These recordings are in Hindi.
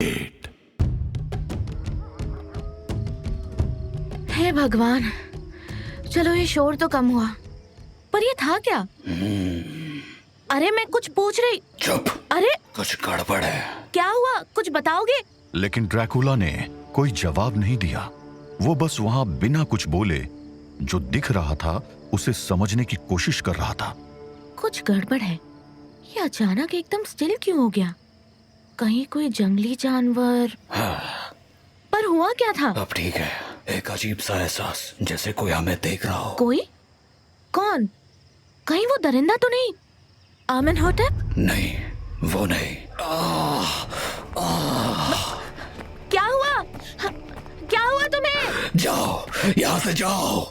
हे भगवान, चलो ये शोर तो कम हुआ, पर ये था क्या? अरे मैं कुछ पूछ रही। चुप। अरे कुछ गड़बड़ है। क्या हुआ, कुछ बताओगे? लेकिन ड्रैकुला ने कोई जवाब नहीं दिया। वो बस वहां बिना कुछ बोले जो दिख रहा था उसे समझने की कोशिश कर रहा था। कुछ गड़बड़ है। ये अचानक एकदम स्टिल क्यों हो गया? कहीं कोई जंगली जानवर? पर हुआ क्या था? अब ठीक है। एक अजीब सा एहसास, जैसे कोई हमें देख रहा हो। कोई? कौन? कहीं वो दरिंदा तो नहीं? आमेनहोटेप? नहीं, वो नहीं। क्या हुआ? क्या हुआ तुम्हें? जाओ, यहाँ से जाओ।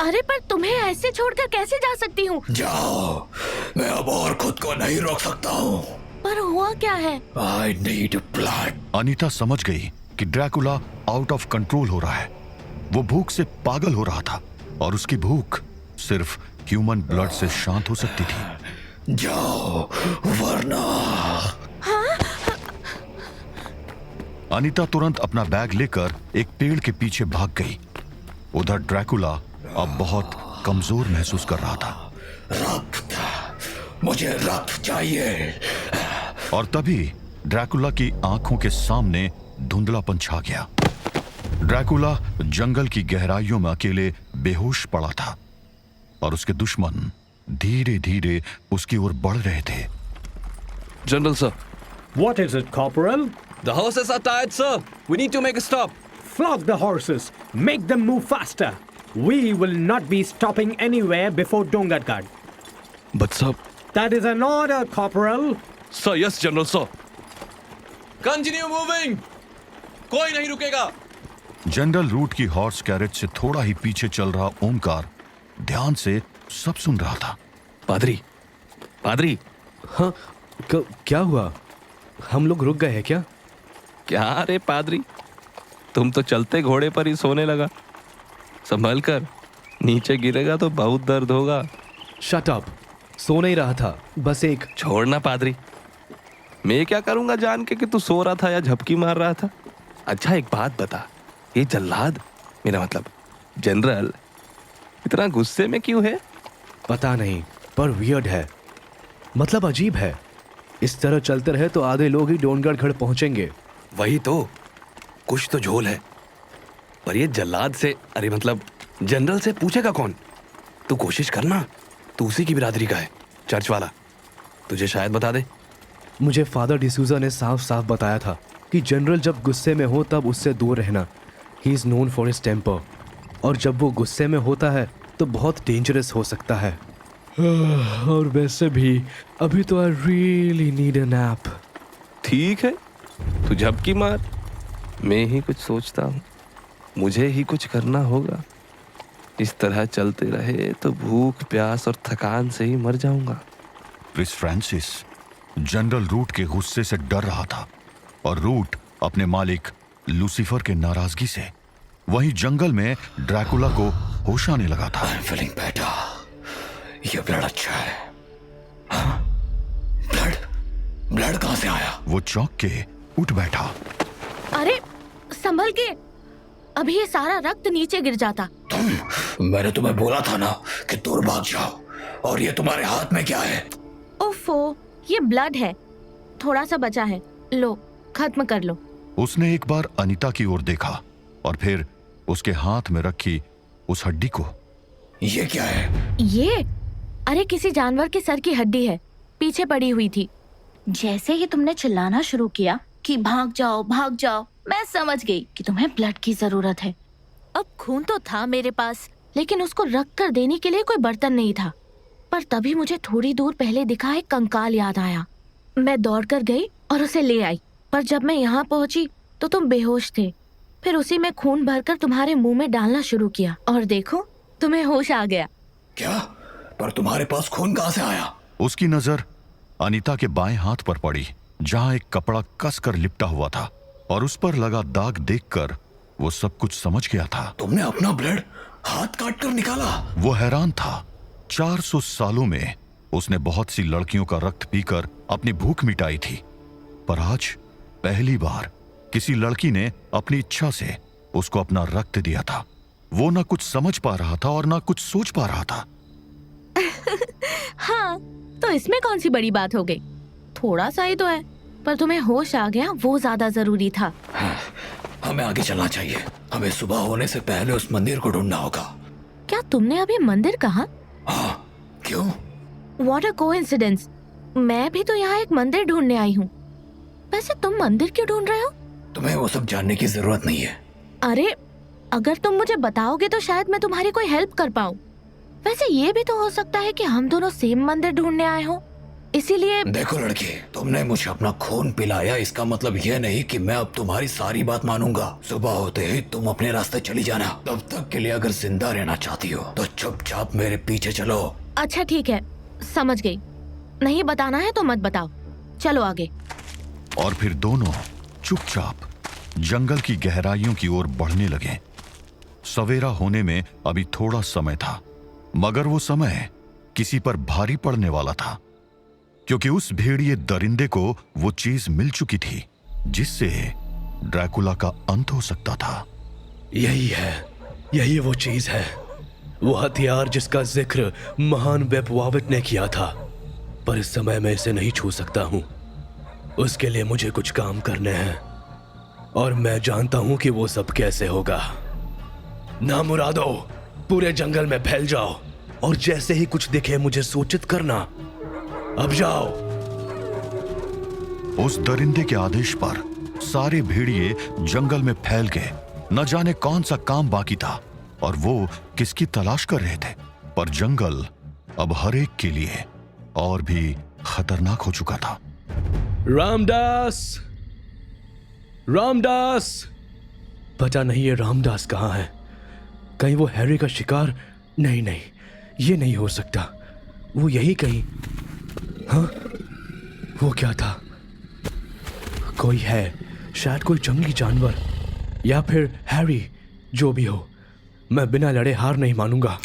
अरे पर तुम्हें ऐसे छोड़कर कैसे जा सकती हूँ? जाओ, मैं अब और खुद को नहीं रोक सकता हूँ। पर हुआ क्या है? I need blood। अनीता समझ गई कि ड्रैकुला आउट ऑफ कंट्रोल हो रहा है। वो भूख से पागल हो रहा था और उसकी भूख सिर्फ ह्यूमन ब्लड से शांत हो सकती थी। जाओ, वरना। अनीता तुरंत अपना बैग लेकर एक पेड़ के पीछे भाग गई। उधर ड्रैकुला अब बहुत कमजोर महसूस कर रहा था। रक्त, मुझे रक्त चाहिए। और तभी ड्रैकुला की आंखों के सामने धुंधलापन छा गया। ड्रैकुला जंगल की गहराइयों में अकेले बेहोश पड़ा था और उसके दुश्मन धीरे धीरे उसकी ओर बढ़ रहे थे। General, sir. What is it, Corporal? The horses are tired, sir. We need to make a stop. Flog the horses. Make them move faster. We will not be stopping anywhere before Dongargarh. But, sir. That is an order, Corporal. Sir, yes, General, sir. Continue moving. कोई नहीं रुकेगा। जनरल रूट की हॉर्स कैरेज से थोड़ा ही पीछे चल रहा ओमकार ध्यान से सब सुन रहा था। पादरी, पादरी। हाँ, क्या हुआ? हम लोग रुक गए हैं क्या? क्या रे पादरी, तुम तो चलते घोड़े पर ही सोने लगा। संभल कर, नीचे गिरेगा तो बहुत दर्द होगा। शट अप, सो नहीं रहा था, बस एक। छोड़ना पादरी, मैं क्या करूंगा जान के कि तू सो रहा था या झपकी मार रहा था। अच्छा एक बात बता, ये जल्लाद, मेरा मतलब जनरल, इतना गुस्से में क्यों है? पता नहीं, पर वियर्ड है। मतलब अजीब है। इस तरह चलते रहे तो आधे लोग ही डोंगरगढ़ पहुंचेंगे। वही तो, कुछ तो झोल है। पर ये जल्लाद से, अरे मतलब जनरल से पूछेगा कौन? तू कोशिश करना, तू उसी की बिरादरी का है, चर्च वाला, तुझे शायद बता दे। मुझे फादर डिसूजा ने साफ साफ बताया था कि जनरल जब गुस्से में हो तब उससे दूर रहना। He is known for his temper, और जब वो गुस्से में होता है तो बहुत डेंजरस हो सकता है। और वैसे भी अभी तो I really need a nap. ठीक है, तू झपकी मार, मैं ही कुछ सोचता हूँ। मुझे ही कुछ करना होगा। इस तरह चलते रहे तो भूख प्यास और थकान से ही मर जाऊंगा। क्रिस फ्रांसिस जनरल रूट के गुस्से से डर रहा था और रूट अपने मालिक लूसीफर के नाराजगी से। वहीं जंगल में ड्रैकुला को होश आने लगा था। I'm feeling better। ये ब्लड अच्छा है। हाँ? ब्लड कहाँ से आया? वो चौंक के उठ बैठा। अरे संभल के, अभी ये सारा रक्त नीचे गिर जाता। मैंने तुम्हें बोला था ना कि दूर भाग जाओ। और ये तुम्हारे हाथ में क्या है? ओफो, ये ब्लड है, थोड़ा सा बचा है, लो खत्म कर लो। उसने एक बार अनीता की ओर देखा और फिर उसके हाथ में रखी उस हड्डी को। ये क्या है? ये? अरे किसी जानवर के सर की हड्डी है, पीछे पड़ी हुई थी। जैसे ही तुमने चिल्लाना शुरू किया कि भाग जाओ, मैं समझ गई कि तुम्हें ब्लड की जरूरत है। अब खून तो था मेरे पास, लेकिन उसको रख कर देने के लिए कोई बर्तन नहीं था। पर तभी मुझे थोड़ी दूर पहले दिखा एक कंकाल याद आया। मैं दौड़कर गई और उसे ले आई, पर जब मैं यहाँ पहुंची तो तुम बेहोश थे। फिर उसी में खून भरकर तुम्हारे मुंह में डालना शुरू किया और देखो तुम्हें होश आ गया। क्या? पर तुम्हारे पास खून कहाँ से आया? उसकी नजर अनीता के बाएं हाथ पर पड़ी, जहां एक कपड़ा कसकर लिपटा हुआ था, और उस पर लगा दाग देखकर वो सब कुछ समझ गया था। तुमने अपना ब्लड हाथ काट कर निकाला? वो हैरान था। 400 सालों में उसने बहुत सी लड़कियों का रक्त पीकर अपनी भूख मिटाई थी, पर आज पहली बार किसी लड़की ने अपनी इच्छा से उसको अपना रक्त दिया था। वो ना कुछ समझ पा रहा था और ना कुछ सोच पा रहा था। हाँ, तो इसमें कौन सी बड़ी बात हो गई? थोड़ा सा ही तो है, पर तुम्हें होश आ गया वो ज्यादा जरूरी था। हमें आगे चलना चाहिए। हमें सुबह होने से पहले उस मंदिर को ढूंढना होगा। क्या तुमने अभी मंदिर कहा? हाँ, क्यों? What a coincidence! मैं भी तो यहाँ एक मंदिर ढूंढने आई हूँ। वैसे तुम मंदिर क्यों ढूंढ रहे हो? तुम्हें वो सब जानने की जरूरत नहीं है। अरे, अगर तुम मुझे बताओगे तो शायद मैं तुम्हारी कोई हेल्प कर पाऊँ। वैसे ये भी तो हो सकता है कि हम दोनों सेम मंदिर ढूंढने आए हो, इसीलिए। देखो लड़की, तुमने मुझे अपना खून पिलाया, इसका मतलब ये नहीं कि मैं अब तुम्हारी सारी बात मानूंगा। सुबह होते ही तुम अपने रास्ते चली जाना। तब तक के लिए अगर जिंदा रहना चाहती हो तो चुपचाप मेरे पीछे चलो। अच्छा ठीक है, समझ गई। नहीं बताना है तो मत बताओ, चलो आगे। और फिर दोनों चुपचाप जंगल की गहराइयों की ओर बढ़ने लगे। सवेरा होने में अभी थोड़ा समय था, मगर वो समय किसी पर भारी पड़ने वाला था, क्योंकि उस भेड़िए दरिंदे को वो चीज मिल चुकी थी जिससे ड्रैकुला का अंत हो सकता था। यही वो चीज है, वो हथियार जिसका जिक्र महान वेपवाविट ने किया था। पर इस समय मैं इसे नहीं छू सकता हूं। उसके लिए मुझे कुछ काम करने हैं और मैं जानता हूं कि वो सब कैसे होगा। ना मुरादो, पूरे जंगल में फैल जाओ और जैसे ही कुछ दिखे मुझे सूचित करना। अब जाओ। उस दरिंदे के आदेश पर सारे भेड़िए जंगल में फैल गए। न जाने कौन सा काम बाकी था और वो किसकी तलाश कर रहे थे, पर जंगल अब हर एक के लिए और भी खतरनाक हो चुका था। रामदास, रामदास! पता नहीं ये रामदास कहाँ है। कहीं वो हैरी का शिकार? नहीं, ये नहीं हो सकता। वो यही कहीं। हाँ, वो क्या था? कोई है, शायद कोई जंगली जानवर या फिर हैरी। जो भी हो, मैं बिना लड़े हार नहीं मानूंगा।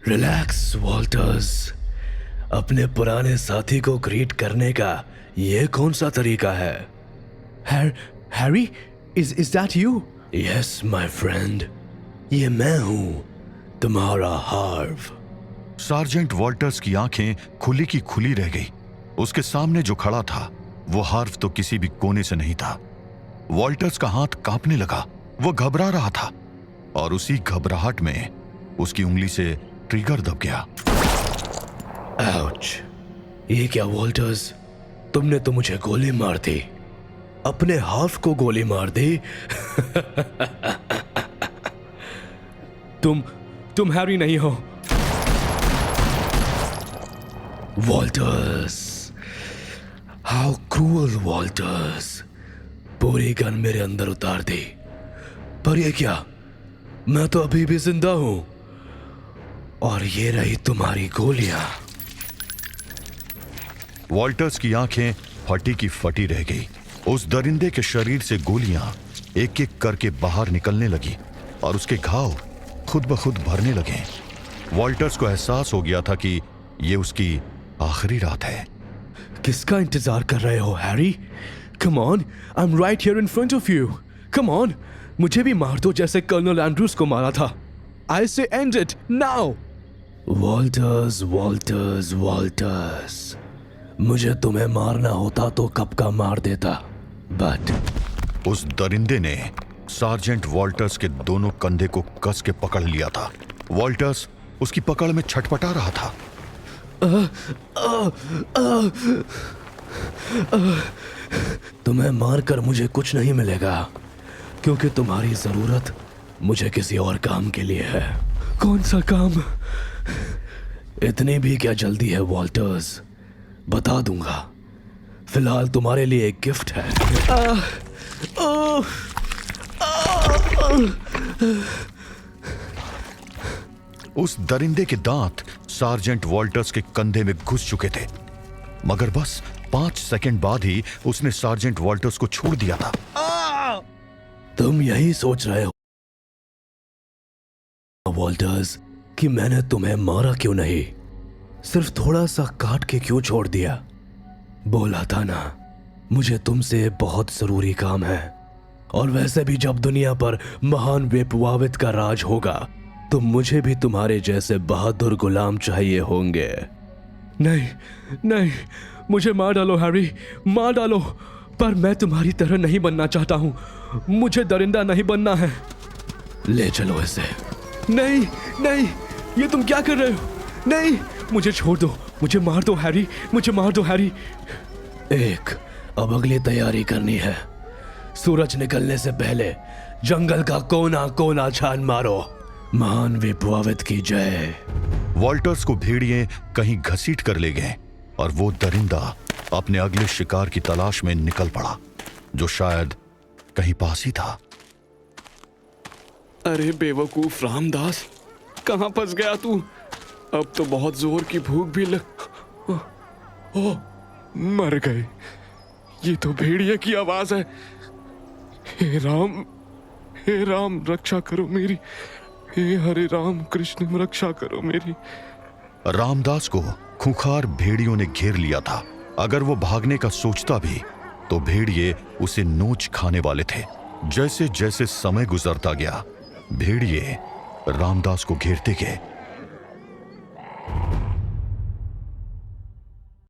रिलैक्स वॉल्टर्स, अपने पुराने साथी को ग्रीट करने का ये कौन सा तरीका है? Harry, is that you? Yes my friend, ये मैं हूं, तुम्हारा हार्व। सार्जेंट वॉल्टर्स की आंखें खुली की खुली रह गई। उसके सामने जो खड़ा था वो हार्व तो किसी भी कोने से नहीं था। वॉल्टर्स का हाथ कांपने लगा। वो घबरा रहा था और उसी घबराहट में उसकी उंगली से ट्रिगर दब गया। आउच! ये क्या वॉल्टर्स, तुमने तो मुझे गोली मार दी। अपने हाफ को गोली मार दी। तुम हैरी नहीं हो। Walter's, how cruel Walter's! पूरी गन मेरे अंदर उतार दी। पर ये क्या, मैं तो अभी भी जिंदा हूं और ये रही तुम्हारी गोलियां। वॉल्टर्स की आंखें फटी की फटी रह गई। उस दरिंदे के शरीर से गोलियां एक एक करके बाहर निकलने लगी और उसके घाव खुद ब खुद भरने लगे। वॉल्टर्स को एहसास हो गया था कि ये उसकी आखिरी रात है। किसका इंतजार कर रहे हो Harry? Come on, I am right here in front of you. Come on, मुझे भी मार दो जैसे कर्नल एंड्रूज को मारा था। आई से and it now. Walter's, Walter's, Walter's, मुझे तुम्हें मारना होता तो कब का मार देता, बट उस दरिंदे ने सार्जेंट वॉल्टर्स के दोनों कंधे को कस के पकड़ लिया था। वॉल्टर्स उसकी पकड़ में छटपटा रहा था। तुम्हें मारकर मुझे कुछ नहीं मिलेगा, क्योंकि तुम्हारी जरूरत मुझे किसी और काम के लिए है। कौन सा काम? इतनी भी क्या जल्दी है वॉल्टर्स? बता दूंगा। फिलहाल तुम्हारे लिए एक गिफ्ट है। उस दरिंदे के दांत सार्जेंट वॉल्टर्स के कंधे में घुस चुके थे, मगर बस 5 सेकंड बाद ही उसने सार्जेंट वॉल्टर्स को छोड़ दिया था। तुम यही सोच रहे हो वॉल्टर्स कि मैंने तुम्हें मारा क्यों नहीं, सिर्फ थोड़ा सा काट के क्यों छोड़ दिया? बोला था ना, मुझे तुमसे बहुत जरूरी काम है, और वैसे भी जब दुनिया पर महान विप्लवावित का राज होगा तो मुझे भी तुम्हारे जैसे बहादुर गुलाम चाहिए होंगे। नहीं नहीं, मुझे मार डालो हैरी, मार डालो, पर मैं तुम्हारी तरह नहीं बनना चाहता हूँ। मुझे दरिंदा नहीं बनना है। ले चलो इसे। नहीं नहीं, ये तुम क्या कर रहे हो? नहीं, मुझे छोड़ दो, मुझे मार दो हैरी, मुझे मार दो हैरी। अब अगली तैयारी करनी है। सूरज निकलने से पहले जंगल का कोना कोना छान मारो। महान विप्लवावित की जय। वॉल्टर्स को भेड़िए कहीं घसीट कर ले गए और वो दरिंदा अपने अगले शिकार की तलाश में निकल पड़ा, जो शायद कहीं पास ही था। अरे बेवकूफ रामदास, कहां फंस गया तू? अब तो बहुत जोर की भूख भी लग। ओह, मर गए। ये तो भेड़िए की आवाज है। हे राम रक्षा करो मेरी। हे हरे राम कृष्ण रक्षा करो मेरी। रामदास को खूंखार भेड़ियों ने घेर लिया था। अगर वो भागने का सोचता भी तो भेड़िए उसे नोच खाने वाले थे। जैसे जैसे समय गुजरता गया, भेड़िए रामदास को घेरते गए